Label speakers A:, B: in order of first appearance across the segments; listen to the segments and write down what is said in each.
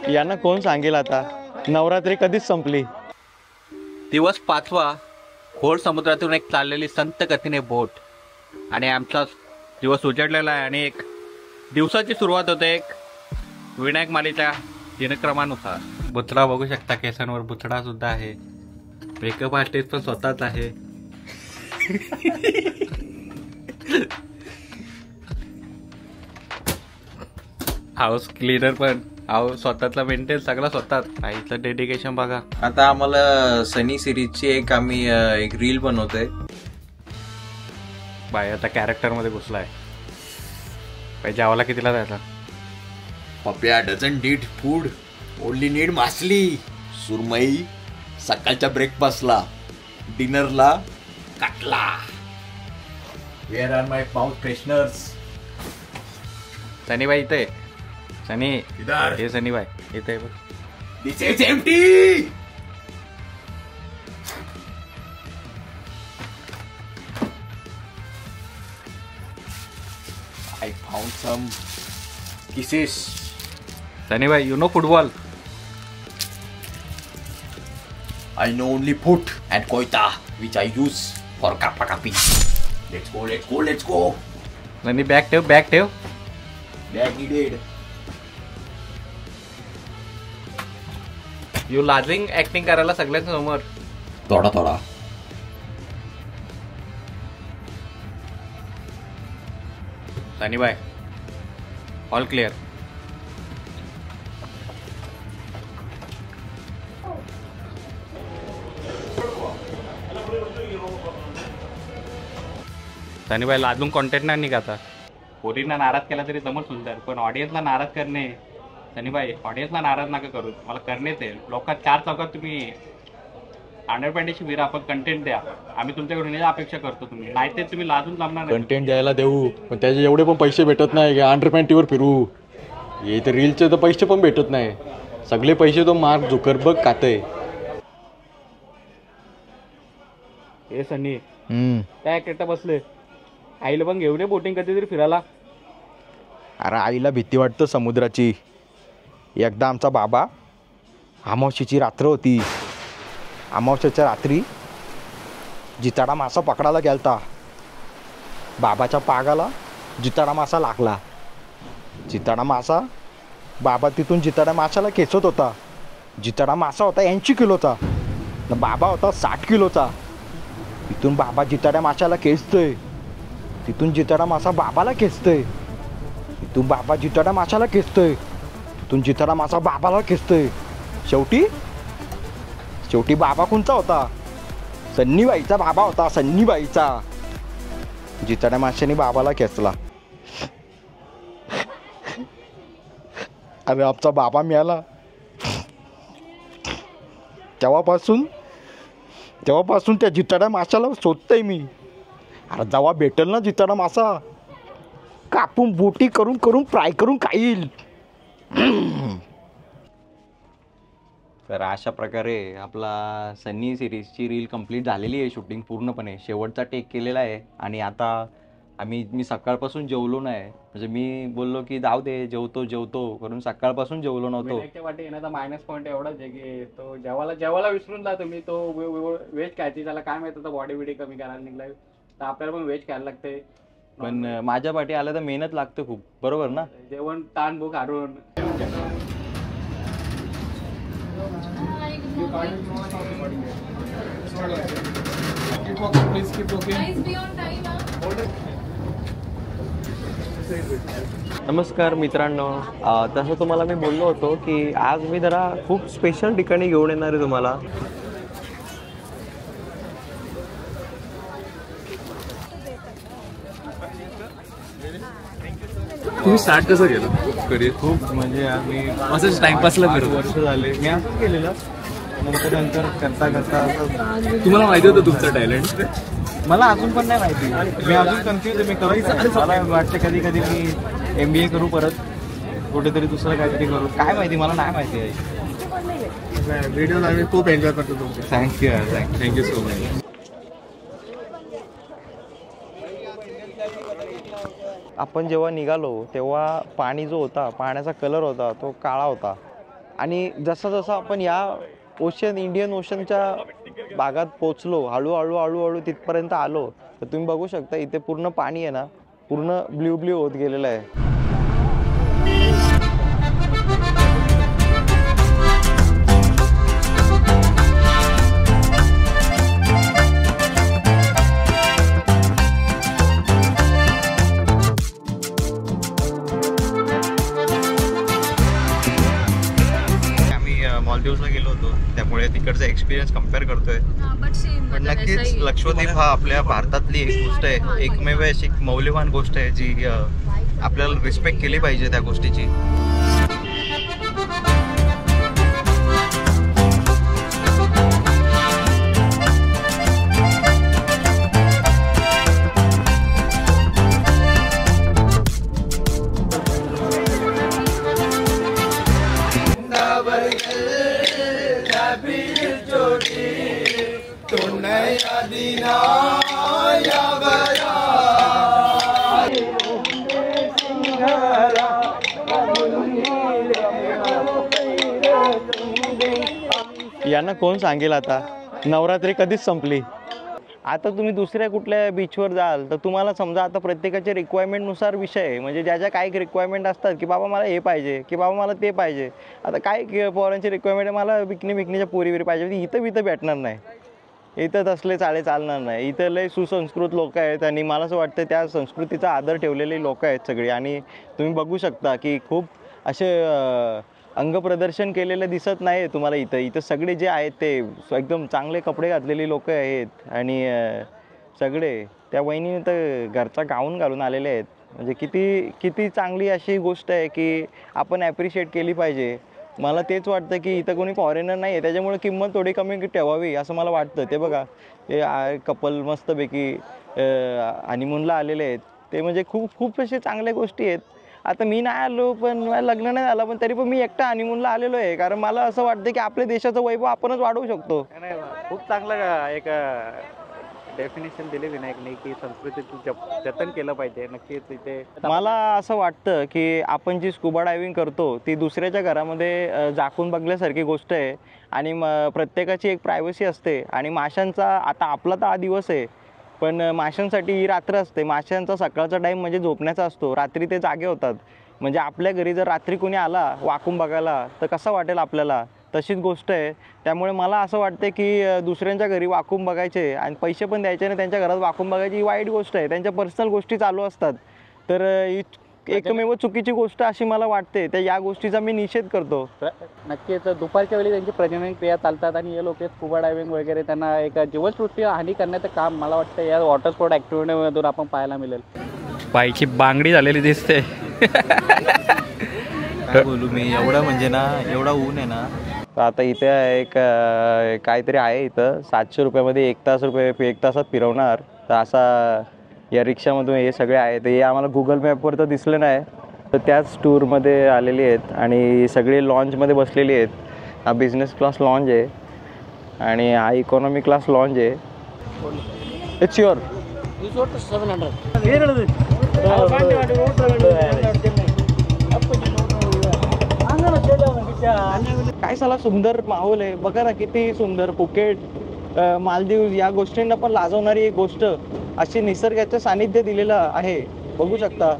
A: यांना कोण सांगेल आता नवरात्री कधीच संपली.
B: दिवस 5वा. खोल समुद्रातून एक चाललेली संत गतीने बोट आणि आमचा दिवस उजडलेला आहे आणि एक दिवसाची सुरुवात होते एक विनायक मालीच्या दिनक्रमानुसार. बुचडा बघू शकता, केसांवर बुचडा सुद्धा आहे. मेकअप आर्टिस्ट पण स्वतःच आहे. हाऊस क्लीनर पण स्वतःचा मेंटेन सगळं स्वतःच. आईचं डेडिकेशन बघा.
C: आता आम्हाला सनी सिरीजची एक आम्ही एक रील बनवतोय.
B: बाय आता कॅरेक्टर मध्ये घुसलाय. जेवायला कितीला जायचा?
D: पप्या doesn't need food, only need मासली. सुरमई सकाळच्या ब्रेकफास्टला, डिनरला काटला. Where are my mouth fresheners?
B: सनीबाई इथे. सनी
D: इधर.
B: हे सनीबाई इथे बघ.
D: This is empty. I found some kisses.
B: सनीबाई you know football?
D: I know only foot and koita, which I use for kappa kappi. Let's go, let's go, let's go.
B: Sunny bag ठेव, bag ठेव.
D: Bag needed.
B: You लाजिंग acting करायला सगळ्यांच्या समोर.
D: थोडा थोडा.
B: सनीबाई all clear. सनीबाई लाजून content नाही निघाता. पोरींना नाराज केला तरी जमत सुंदर, पण ऑडियन्सला नाराज करणे. सनीबाई ऑडियन्सला नाराज नका करू, मला करणेच आहे. लोकात 4 चौकात तुम्ही अंडरपॅन्टीची विरा आपण कंटेंट द्या. आम्ही तुमच्याकडून हे अपेक्षा करतो. तुम्ही नाही ते तुम्ही लाजून जमणार नाही.
A: कंटेंट द्यायला देऊ पण त्याचे एवढे पण पैसे भेटत नाही की अंडरपॅन्टीवर फिरू. हे तर रीलचे तर पैसे पण भेटत नाही. सगळे पैसे तो मार्क झुकरबर्ग खातंय.
B: हे सनी काय एकटा बसले. आईला पण घेऊन ये बोटिंग कधीतरी फिरायला.
A: अरे आईला भीती वाटतं समुद्राची. एकदा आमचा बाबा, अमावस्येची रात्र होती, अमावस्येच्या रात्री जिताडा मासा पकडायला गेलता. बाबाच्या पागाला जिताडा मासा लागला. जिताडा मासा, बाबा तिथून जिताडा माशाला खेचत होता. जिताडा मासा होता 80 किलोचा, बाबा होता 60 किलोचा. तिथून बाबा जिताड्या माशाला खेचतोय, तिथून जिताडा मासा बाबाला खेचतोय, तिथून बाबा जिताडा माशाला खेचतोय, तिथून जिताडा मासा बाबाला खेचतोय. शेवटी बाबा कोणचा होता? सन्नीबाईचा बाबा होता, सन्नीबाईचा. जिताड्या माशाने बाबाला खेचला. अरे आमचा बाबा मिळाला. तेव्हापासून त्या जिताड्या माशाला शोधतोय मी. अरे जेव्हा भेटेल ना जिताडा मासा, कापून बोटी करून फ्राय करून खाईल. तर अशा प्रकारे आपला सनी सिरीजची रील कंप्लीट झालेली आहे. शूटिंग पूर्णपणे शेवटचा टेक केलेला आहे. आणि आता मी सकाळपासून जेवलो नाही. म्हणजे मी बोललो की जाऊ दे, जेवतो करून सकाळपासून जेवलो नव्हतो.
B: वाटे येण्याचा मायनस पॉईंट एवढाच आहे की तो जेवायला विसरून जा तुम्ही. तो व्हेज खायची, त्याला काय माहिती होतं बॉडी बिडी कमी करायला निघलाय. तर आपल्याला पण व्हेज खायला लागते.
A: पण माझ्या पाठी आलं तर मेहनत लागते खूप, बरोबर ना?
B: जेवण ताण भूक हारून.
A: नमस्कार मित्रांनो, तसं तुम्हाला मी बोललो होतो की आज मी जरा खूप स्पेशल ठिकाणी घेऊन येणार आहे तुम्हाला.
E: तुम्ही स्टार्ट कसं केलं कधी? खूप म्हणजे आम्ही असंच टाइमपासला करतो.
A: वर्ष झाले मी असं केलेलं. नंतर करता
E: तुम्हाला माहिती होतं तुमचं टॅलेंट?
A: मला अजून पण नाही माहिती. मी अजून कन्फ्युज आहे. मी करायचं मला वाटतं कधी मी MBA करू, परत कुठेतरी दुसरं काहीतरी करू. काय माहिती, मला नाही माहिती आहे.
E: व्हिडिओ आम्ही खूप एन्जॉय करतो तुमचे.
A: Thank you
E: so much.
A: आपण जेव्हा निघालो तेव्हा पाणी जो होता, पाण्याचा कलर होता तो काळा होता. आणि जसं जसं आपण या इंडियन ओशनच्या भागात पोचलो, हळूहळू हळूहळू तिथपर्यंत आलो, तर तुम्ही बघू शकता इथे पूर्ण पाणी आहे ना, पूर्ण ब्ल्यू ब्ल्यू होत गेलेलं आहे. मालदीवला गेलो होतो, त्यामुळे तिकडचा एक्सपिरियन्स कम्पेअर करतोय. पण नक्कीच लक्षद्वीप हा आपल्या भारतातली एक गोष्ट आहे, एकमेव अशी मौल्यवान गोष्ट आहे जी आपल्याला रिस्पेक्ट केली पाहिजे त्या गोष्टीची. यांना कोण सांगेल आता नवरात्री कधीच संपली. आता तुम्ही दुसऱ्या कुठल्या बीचवर जाल तर तुम्हाला समजा आता प्रत्येकाच्या रिक्वायरमेंटनुसार विषय आहे, म्हणजे ज्याच्या काही रिक्वायरमेंट असतात की बाबा मला हे पाहिजे, की बाबा मला ते पाहिजे. आता काय पोरांची रिक्वायरमेंट मला बिकनीच्या पोरीविरी पाहिजे, इथं भेटणार नाही. इथं तसले चाळे चालणार नाही. इथं लय सुसंस्कृत लोक आहेत आणि मला असं वाटतं त्या संस्कृतीचा आदर ठेवलेले लोक आहेत सगळी. आणि तुम्ही बघू शकता की खूप असे अंगप्रदर्शन केलेलं दिसत नाही तुम्हाला इथं सगळे जे आहेत ते एकदम चांगले कपडे घातलेली लोक आहेत. आणि सगळे त्या वहिनीने तर घरचा गाऊन घालून आलेले आहेत. म्हणजे किती चांगली अशी गोष्ट आहे की आपण ॲप्रिशिएट केली पाहिजे. मला तेच वाटतं की इथं कोणी फॉरेनर नाही आहे, त्याच्यामुळे किंमत थोडी कमी ठेवावी असं मला वाटतं. ते बघा ते कपल मस्तपैकी हनीमूनला आलेले आहेत, ते म्हणजे खूप असे चांगल्या गोष्टी आहेत. आता मी नाही आलो, पण लग्न नाही झालं, पण तरी पण मी एकटा हनीमूनला आलेलो आहे, कारण मला असं वाटतं की आपल्या देशाचं वैभव आपणच वाढवू शकतो.
B: खूप चांगलं एक डेफिनेशन दिले विनायकने की संस्कृतीचं जतन केलं पाहिजे. नक्कीच इथे
A: मला असं वाटतं की आपण जी स्कुबा डायव्हिंग करतो ती दुसऱ्याच्या घरामध्ये झाकून बघल्यासारखी गोष्ट आहे. आणि प्रत्येकाची एक प्रायव्हसी असते. आणि माशांचा आता आपला तर हा दिवस आहे, पण माशांसाठी ही रात्र असते. माशांचा सकाळचा टाईम म्हणजे झोपण्याचा असतो, रात्री ते जागे होतात. म्हणजे आपल्या घरी जर रात्री कोणी आला वाकून बघायला तर कसं वाटेल आपल्याला, तशीच गोष्ट आहे. त्यामुळे मला असं वाटतं की दुसऱ्यांच्या घरी वाकून बघायचे आणि पैसे पण द्यायचे आणि त्यांच्या घरात वाकून बघायची ही वाईट गोष्ट आहे. त्यांच्या पर्सनल गोष्टी चालू असतात, तर ही एकमेव चुकीची गोष्ट अशी मला वाटते. तर या गोष्टीचा मी निषेध करतो.
B: नक्कीच दुपारच्या वेळी त्यांची प्रजनन क्रिया चालतात आणि हे लोक स्कुबा डायव्हिंग वगैरे त्यांना एक जीवसृष्टी हानी करण्याचं काम मला वाटतं या वॉटर स्पोर्ट ॲक्टिव्हिटीमधून आपण पाहायला मिळेल.
E: पायची बांगडी झालेली दिसते.
A: काय बोलू मी, एवढं म्हणजे ना, एवढा ऊन आहे ना. तर आता इथे एक काहीतरी आहे इथं 700 रुपयामध्ये 1 तासात फिरवणार. तर असा या रिक्षामधून हे सगळे आहेत. हे आम्हाला गुगल मॅपवर तर दिसलं नाही, तर त्याच टूरमध्ये आलेली आहेत आणि सगळे लॉन्चमध्ये बसलेली आहेत. हा बिझनेस क्लास लॉन्च आहे आणि हा इकॉनॉमी क्लास लॉन्च आहे. It's your 700. काय साला सुंदर माहोल आहे बघा ना, किती सुंदर. फुकेट, मालदीव या गोष्टींना पण लाजवणारी एक गोष्ट अशी निसर्गाचं सानिध्य दिलेलं आहे, बघू शकता.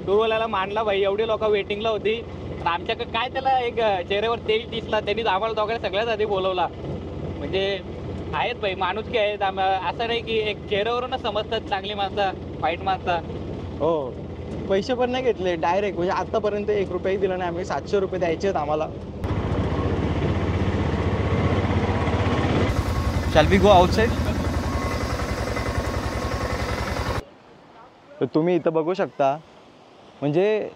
B: टूरवाल्याला मानला भाई, एवढी लोक वेटिंगला होती. आमच्याकडे काय त्याला एक चेहऱ्यावर तेल दिसला, त्यांनी आम्हाला दोघांना सगळ्यात आधी बोलवला. म्हणजे आहेत भाई, माणुसकी आहेत. असं नाही की एक चेहऱ्यावरूनच समजतात चांगली माणसं वाईट माणसं.
A: हो, पैसे पण नाही घेतले, डायरेक्ट. म्हणजे आतापर्यंत 1 रुपयाही दिला नाही आम्ही. 700 रुपये द्यायचे आहेत आम्हाला. Shall we go outside? तर तुम्ही इथं बघू शकता, म्हणजे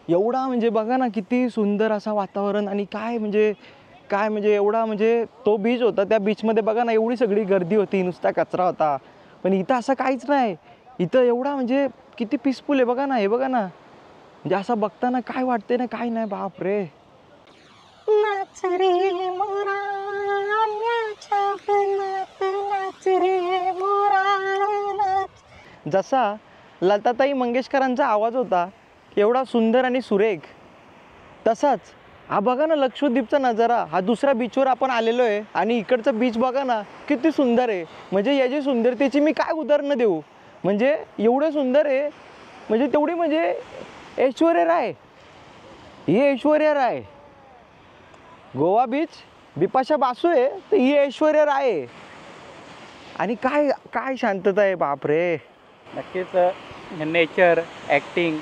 A: एवढा म्हणजे बघा ना किती सुंदर असा वातावरण. आणि काय म्हणजे एवढा म्हणजे तो बीच होता, त्या बीचमध्ये बघा ना एवढी सगळी गर्दी होती, नुसता कचरा होता. पण इथं असं काहीच नाही. इथं एवढा म्हणजे किती पीसफुल आहे बघा ना. हे बघा ना, म्हणजे असं बघताना काय वाटते ना, काय नाही, बाप रे.
F: नाच रे मोरा, नाच रे मोरा, नाच.
A: जसा लताताई मंगेशकरांचा आवाज होता एवढा सुंदर आणि सुरेख. तसाच हा बघा ना लक्षद्वीपचा नजारा. हा दुसऱ्या बीचवर आपण आलेलो आहे आणि इकडचं बीच बघा ना किती सुंदर आहे. म्हणजे याची सुंदरतेची मी काय उदाहरणं देऊ. म्हणजे एवढं सुंदर आहे म्हणजे तेवढी म्हणजे ऐश्वर्या राय. ही ऐश्वर्या राय. गोवा बीच बिपाशा बासू आहे तर ही ऐश्वर्या राय आहे. आणि काय काय शांतता आहे बापरे.
B: नक्कीच नेचर, ॲक्टिंग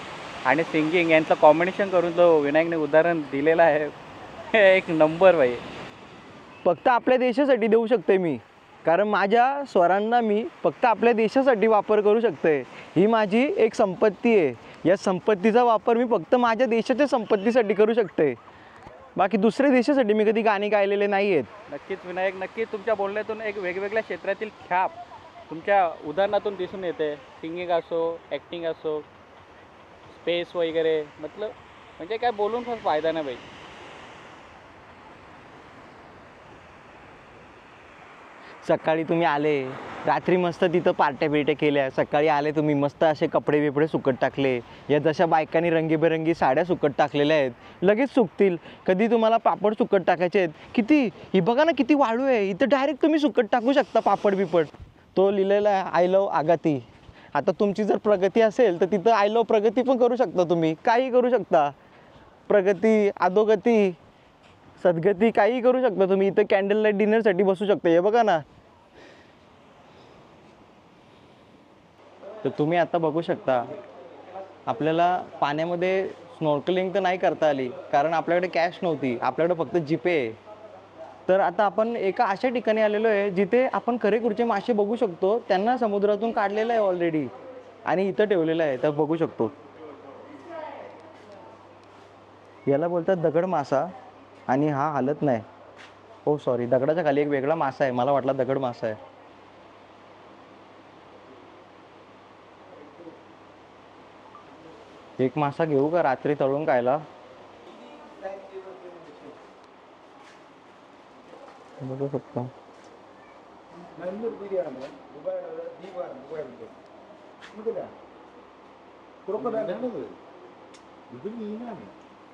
B: आणि सिंगिंग यांचं कॉम्बिनेशन करून जो विनायकने उदाहरण दिलेलं आहे हे एक नंबर बाई.
A: फक्त आपल्या देशासाठी देऊ शकते मी, कारण माझ्या स्वरांना मी फक्त आपल्या देशासाठी वापर करू शकते. ही माझी एक संपत्ती आहे. या संपत्तीचा वापर मी फक्त माझ्या देशाच्या संपत्तीसाठी करू शकते. बाकी दुसऱ्या देशासाठी मी कधी गाणी गायलेले नाही आहेत.
B: नक्कीच विनायक, नक्कीच तुमच्या बोलण्यातून एक वेगवेगळ्या क्षेत्रातील छाप तुमच्या उदाहरणातून दिसून येते. सिंगिंग असो, ॲक्टिंग असो, स्पेस वगैरे म्हणजे काय बोलून पण फायदा नाही बाई.
A: सकाळी तुम्ही आले, रात्री मस्त तिथं पार्ट्या बिर्ट्या केल्या. सकाळी आले तुम्ही मस्त असे कपडे बिपडे सुकत टाकले. या जशा बायकांनी रंगीबेरंगी साड्या सुकत टाकलेल्या आहेत लगेच सुकतील. कधी तुम्हाला पापड सुकत टाकायचे आहेत. किती ही बघा ना किती वाळू आहे. इथं डायरेक्ट तुम्ही सुकत टाकू शकता पापड बिपड. तो लिहिलेला आहे आय लव आगाती. आता तुमची जर प्रगती असेल तर तिथं आय लव प्रगती पण करू शकता तुम्ही. काही करू शकता. प्रगती, अधोगती, सद्गती काही करू शकता तुम्ही. इथं कॅन्डल लाईट डिनरसाठी बसू शकता. हे बघा ना. तर तुम्ही आता बघू शकता आपल्याला पाण्यामध्ये स्नॉर्कलिंग तर नाही करता आली कारण आपल्याकडे कॅश नव्हती. आपल्याकडे फक्त जीपे आहे. तर आता आपण एका अशा ठिकाणी आलेलो आहे जिथे आपण खरेखुरचे मासे बघू शकतो. त्यांना समुद्रातून काढलेलं आहे ऑलरेडी आणि इथं ठेवलेलं आहे. तर बघू शकतो. याला बोलतात दगड मासा आणि हा हालत नाही. हो सॉरी, दगडाच्या खाली एक वेगळा मासा आहे. मला वाटला दगड मासा आहे. एक मासा घेऊ का रात्री तळून खायला. बघू शकतो.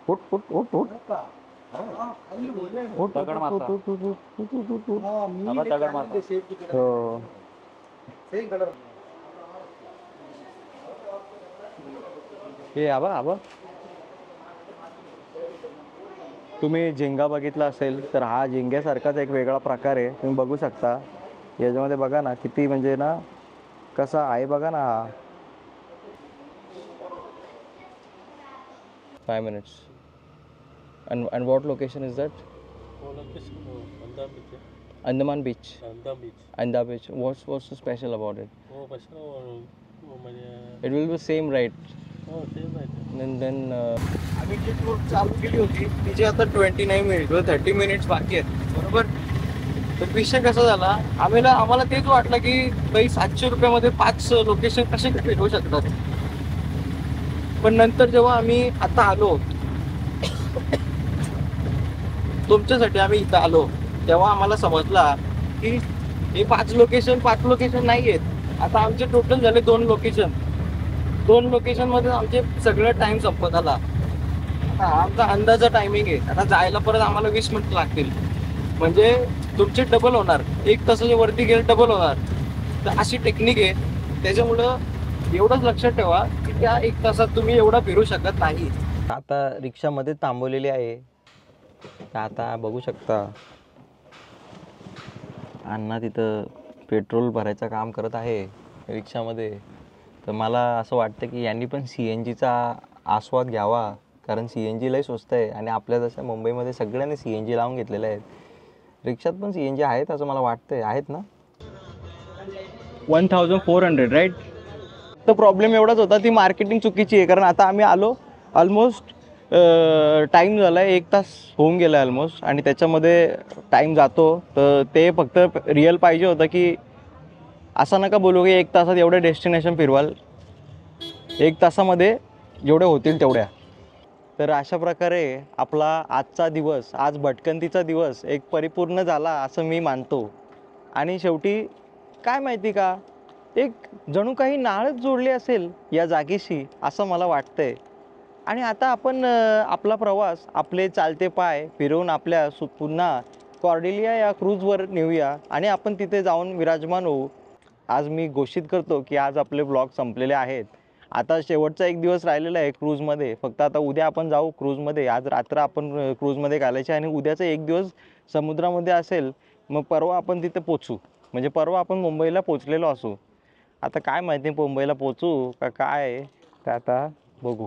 A: उठ उठ उठ उठ.
B: दगड मासा. दगड मासा.
A: हो. हे आबा आबा तुम्ही झिंगा बघितला असेल तर हा झिंग्यासारखाच एक वेगळा प्रकार आहे. तुम्ही बघू शकता. याच्यामध्ये बघा ना किती म्हणजे ना कसा आहे बघा ना. 5 minutes. And what location is that? Andaman Beach. Anda Beach. What's so special about it? It will be same, right? Then आम्ही जी टूर चालू केली होती तिचे आता 29 मिनिट व 30 मिनिट्स बाकी आहेत बरोबर. तर विषय कसा झाला आम्हाला तेच वाटलं की बाई 700 रुपयामध्ये 5 लोकेशन कसे भेटू शकतात. पण नंतर जेव्हा आम्ही आता आलो तुमच्यासाठी आम्ही इथं आलो तेव्हा आम्हाला समजला की हे 5 लोकेशन नाही आहेत. आता आमचे टोटल झाले 2 लोकेशन मध्ये आमचे सगळं टाइम संपत आला. आता आमचा अंदाजा टायमिंग आहे. आता जायला परत आम्हाला 20 मिनिट लागतील. म्हणजे तुमचे डबल होणार. 1 तासाच्या वरती गेले डबल होणार. तर अशी टेक्निक आहे. त्याच्यामुळं एवढंच लक्षात ठेवा की त्या 1 तासात तुम्ही एवढा फिरू शकत नाही. आता रिक्षामध्ये थांबवलेली आहे. आता बघू शकता अण्णा तिथं पेट्रोल भरायचं काम करत आहे रिक्षामध्ये. तर मला असं वाटतं की यांनी पण CNGचा आस्वाद घ्यावा कारण CNG लय स्वस्त आहे आणि आपल्या जसं मुंबईमध्ये सगळ्यांनी CNG लावून घेतलेले आहेत. रिक्षात पण CNG आहेत असं मला वाटतंय. आहेत ना. 1400 राईट. तर प्रॉब्लेम एवढाच होता ती मार्केटिंग चुकीची आहे. कारण आता आम्ही आलो ऑलमोस्ट टाईम झाला आहे 1 तास होऊन गेला आहे ऑलमोस्ट आणि त्याच्यामध्ये टाईम जातो. तर ते फक्त रिअल पाहिजे होतं की असं नका बोलू की 1 तासात एवढे डेस्टिनेशन फिरवाल. 1 तासामध्ये जेवढे होतील तेवढ्या. तर अशा प्रकारे आपला आजचा दिवस, आज भटकंतीचा दिवस एक परिपूर्ण झाला असं मी मानतो. आणि शेवटी काय माहिती का
G: एक जणू काही नाळच जोडली असेल या जागेशी असं मला वाटतंय. आणि आता आपण आपला प्रवास आपले चालते पाय फिरवून आपल्या पुन्हा कॉर्डेलिया या क्रूजवर नेऊया आणि आपण तिथे जाऊन विराजमान होऊ. आज मी घोषित करतो की आज आपले ब्लॉग संपलेले आहेत. आता शेवटचा एक दिवस राहिलेला आहे क्रूजमध्ये. फक्त आता उद्या आपण जाऊ क्रूजमध्ये. आज रात्र आपण क्रूजमध्ये घालायची आणि उद्याचा एक दिवस समुद्रामध्ये असेल. मग परवा आपण तिथे पोचू. म्हणजे परवा आपण मुंबईला पोचलेलो असू. आता काय माहिती मुंबईला पोचू का काय ते आता बघू.